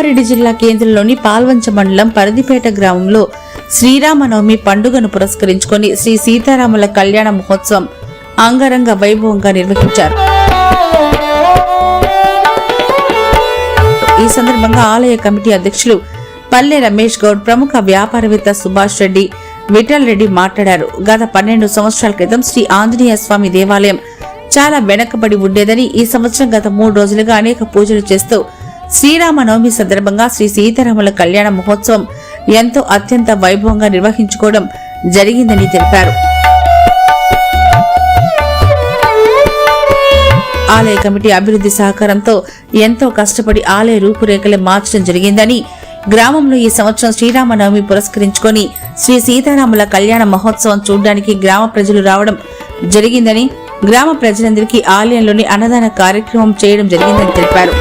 రంగారెడ్డి జిల్లా కేంద్రంలోని పాల్వంచ మండలం పరిధిపేట గ్రామంలో శ్రీరామనవమి పండుగను పురస్కరించుకొని శ్రీ సీతారాముల కళ్యాణ మహోత్సవం అంగరంగ వైభవంగా నిర్వహించారు. ఈ సందర్భంగా ఆలయ కమిటీ అధ్యక్షులు పల్లె రమేష్ గౌడ్, ప్రముఖ వ్యాపారవేత్త సుభాష్ రెడ్డి, విఠల్ రెడ్డి మాట్లాడారు. గత 12 సంవత్సరాల క్రితం శ్రీ ఆంజనేయ స్వామి దేవాలయం చాలా వెనకబడి ఉండేదని, ఈ సంవత్సరం గత 3 రోజులుగా అనేక పూజలు చేస్తూ శ్రీరామనవమి సందర్భంగా శ్రీ సీతారాముల కళ్యాణ మహోత్సవం ఎంతో అత్యంత వైభవంగా నిర్వహించుకోవడం జరిగిందని తెలిపారు. ఆలయ కమిటీ అభివృద్ధి సహకారంతో ఎంతో కష్టపడి ఆలయ రూపురేఖలు మార్చడం జరిగిందని, గ్రామంలో ఈ సంవత్సరం శ్రీరామనవమి పురస్కరించుకొని శ్రీ సీతారాముల కళ్యాణ మహోత్సవం చూడడానికి గ్రామ ప్రజలు రావడం జరిగిందని, గ్రామ ప్రజలందరికీ ఆలయంలోని అన్నదాన కార్యక్రమం చేయడం జరిగిందని తెలిపారు.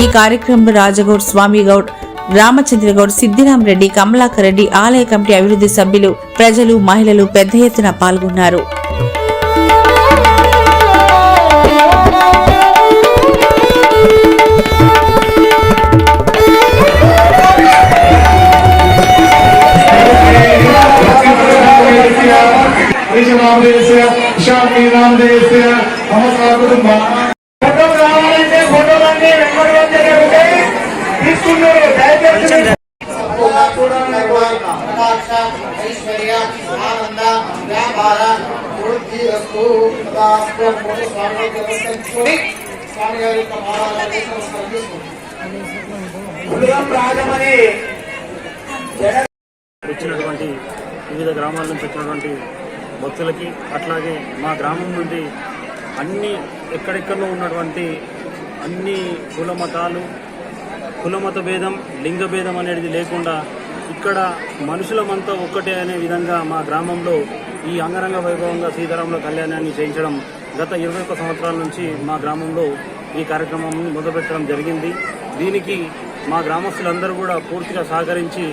ఈ కార్యక్రమంలో రాజగౌడ్, స్వామిగౌడ్, రామచంద్రగౌడ్, సిద్దిరామ్ రెడ్డి, కమలాకర్ రెడ్డి, ఆలయ కమిటీ అభివృద్ధి సభ్యులు, ప్రజలు, మహిళలు పెద్ద ఎత్తున పాల్గొన్నారు. వచ్చినటువంటి వివిధ గ్రామాల నుంచి వచ్చినటువంటి భక్తులకి, అట్లాగే మా గ్రామం నుండి అన్ని ఎక్కడెక్కడో ఉన్నటువంటి అన్ని కులమతాలు, కులమత భేదం, లింగ భేదం అనేది లేకుండా ఇక్కడ మనుషులమంతా ఒక్కటే అనే విధంగా మా గ్రామంలో ఈ అంగరంగ వైభవంగా సీతారాముల కళ్యాణాన్ని చేయించడం గత 21 సంవత్సరాల నుంచి మా గ్రామంలో ఈ కార్యక్రమాన్ని మొదలుపెట్టడం జరిగింది. దీనికి మా గ్రామస్తులందరూ కూడా పూర్తిగా సహకరించి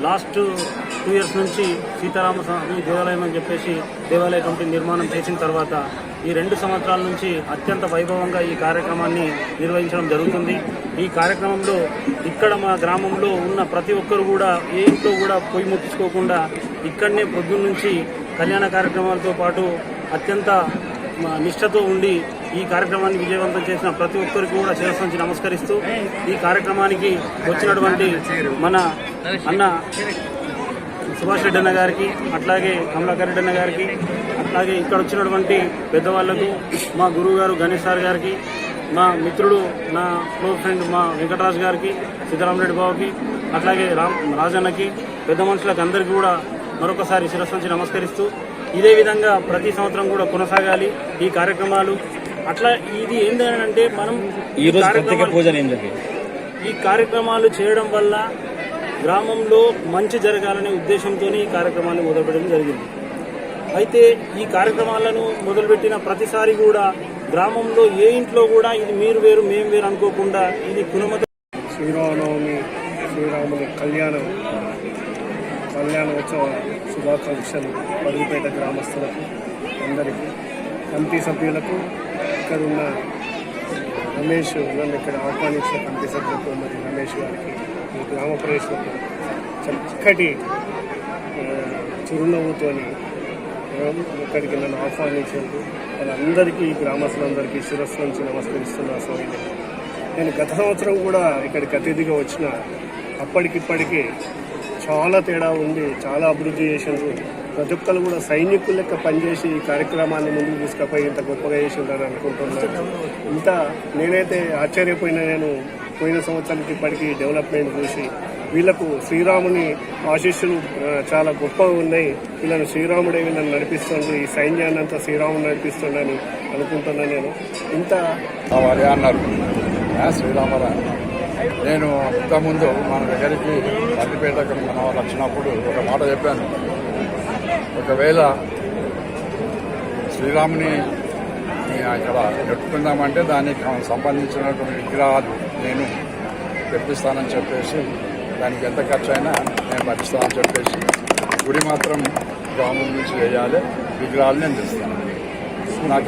లాస్ట్ 2 years నుంచి సీతారామ స్వామి దేవాలయం అని చెప్పేసి దేవాలయ కమిటీ నిర్మాణం చేసిన తర్వాత ఈ 2 సంవత్సరాల నుంచి అత్యంత వైభవంగా ఈ కార్యక్రమాన్ని నిర్వహించడం జరుగుతుంది. ఈ కార్యక్రమంలో ఇక్కడ మా గ్రామంలో ఉన్న ప్రతి ఒక్కరు కూడా ఏ ఇంట్లో కూడా పొయ్యి ముట్టించుకోకుండా ఇక్కడనే పొద్దున్న నుంచి కళ్యాణ కార్యక్రమాలతో పాటు అత్యంత నిష్ఠతో ఉండి ఈ కార్యక్రమాన్ని విజయవంతం చేసిన ప్రతి ఒక్కరికి కూడా శిరస్సు నమస్కరిస్తూ ఈ కార్యక్రమానికి వచ్చినటువంటి మన అన్న సుభాష్ రెడ్డి అన్న గారికి, అట్లాగే కమలాకర్ రెడ్డి అన్న గారికి, అట్లాగే ఇక్కడ వచ్చినటువంటి పెద్దవాళ్లకు, మా గురువు గారు గణేష్ సార్ గారికి, మా మిత్రుడు నా క్లోజ్ ఫ్రెండ్ మా వెంకటరాజు గారికి, సిద్ధరామరెడ్డి బాబుకి, అట్లాగే రాజన్నకి, పెద్ద మనుషులకు అందరికీ కూడా మరొకసారి శిరస్సు నమస్కరిస్తూ ఇదే విధంగా ప్రతి సంవత్సరం కూడా కొనసాగాలి ఈ కార్యక్రమాలు. అట్లా ఇది ఏంటంటే మనం ఈ కార్యక్రమాలు చేయడం వల్ల గ్రామంలో మంచి జరగాలనే ఉద్దేశంతో ఈ కార్యక్రమాన్ని మొదలుపెట్టడం జరిగింది. అయితే ఈ కార్యక్రమాలను మొదలుపెట్టిన ప్రతిసారి కూడా గ్రామంలో ఏ ఇంట్లో కూడా ఇది మీరు వేరు మేము వేరు అనుకోకుండా ఇది కులమత శ్రీరామనవమి, శ్రీరాముని కళ్యాణోత్సవ శుభాకాంక్షలు పరిధిపేట గ్రామస్తులకు అందరికీ, కమిటీ సభ్యులకు, ఇక్కడ ఉన్న రమేష్ నన్ను ఇక్కడ ఆహ్వానించిన కమిటీ సభ్యులకు మరియు రమేష్ గారికి, ఈ గ్రామ ప్రజలకు చక్కటి చిరునవ్వుతో ఇక్కడికి నన్ను ఆహ్వానించేందుకు వాళ్ళందరికీ, గ్రామస్తులందరికీ శిరస్సు నుంచి నమస్కరిస్తున్న స్వామి. నేను గత సంవత్సరం కూడా ఇక్కడికి అతిథిగా వచ్చిన, అప్పటికిప్పటికీ చాలా తేడా ఉంది, చాలా అభివృద్ధి చేసిండ్రు. ప్రతి ఒక్కరు కూడా సైనికుల లెక్క పనిచేసి ఈ కార్యక్రమాన్ని ముందుకు తీసుకుపోయి ఇంత గొప్పగా చేసిండ్రని అనుకుంటున్నాను. ఇంత నేనైతే ఆశ్చర్యపోయినా. నేను పోయిన సంవత్సరానికి ఇప్పటికీ డెవలప్మెంట్ చూసి వీళ్లకు శ్రీరాముని ఆశీస్సులు చాలా గొప్పగా ఉన్నాయి. వీళ్ళని శ్రీరాముడే వీళ్ళని నడిపిస్తుండ్రు, ఈ సైన్యాన్ని అంతా శ్రీరాముడు నడిపిస్తుండని అనుకుంటున్నాను. నేను ఇంత అన్నారు శ్రీరామరావు. నేను ఇంతకుముందు మన దగ్గరికి పరిధిపేటకు మన వాళ్ళు వచ్చినప్పుడు ఒక మాట చెప్పాను, ఒకవేళ శ్రీరాముని ఇక్కడ పెట్టుకుందామంటే దానికి సంబంధించినటువంటి విగ్రహాలు నేను తెప్పిస్తానని చెప్పేసి, దానికి ఎంత ఖర్చు అయినా నేను భరిస్తానని చెప్పేసి, గుడి మాత్రం గ్రామం నుంచి వేయాలి, విగ్రహాలు నేను తెస్తాను. నాకు